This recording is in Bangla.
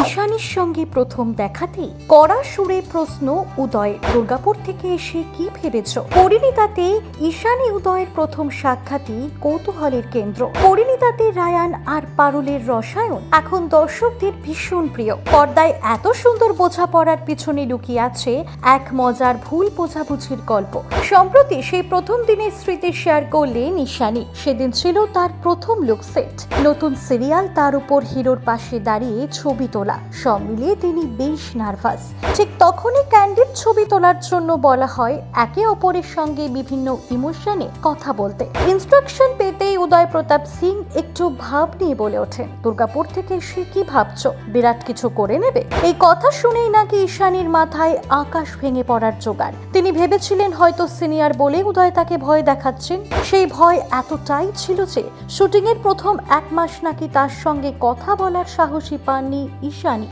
ঈশানীর সঙ্গে প্রথম দেখাতেই কড়া সুরে প্রশ্ন উদয়ের, দুর্গাপুর থেকে এসে কি ভেবেছ? পরিণীতাতে ঈশানী উদয়ের প্রথম সাক্ষাৎই কৌতূহলের কেন্দ্র। পরিণীতাতে রায়ান আর পারুলের রসায়ন এখন দর্শকদের ভীষণ প্রিয়। পর্দায় এত সুন্দর বোঝাপড়ার পিছনে লুকিয়ে আছে এক মজার ভুল বোঝাবুঝির গল্প। সম্প্রতি সেই প্রথম দিনের স্মৃতি শেয়ার করলেন ঈশানী। সেদিন ছিল তার প্রথম লুক সেট, নতুন সিরিয়াল, তার উপর হিরোর পাশে দাঁড়িয়ে ছবি তোলা। সব মিলিয়ে তিনি বেশ নার্ভাস। ঠিক তখনই ক্যান্ডিড ছবি তোলার জন্য বলা হয় একে অপরের সঙ্গে বিভিন্ন ইমোশনে কথা বলতে। ইনস্ট্রাকশন পেতেই উদয় প্রতাপ সিং একটু ভাব নিয়ে বলে ওঠেন, দুর্গাপুর থেকে সে কি ভাবছো, বিরাট কিছু করে নেবে? এই কথা শুনেই নাকি ঈশানীর মাথায় আকাশ ভেঙে পড়ার জোগাড়। তিনি ভেবেছিলেন হয়তো সিনিয়র বলে উদয় তাকে ভয় দেখাচ্ছেন। সেই ভয় এতটাই ছিল যে শুটিং এর প্রথম 1 মাস নাকি তার সঙ্গে কথা বলার সাহসী পাননি ঈশানী।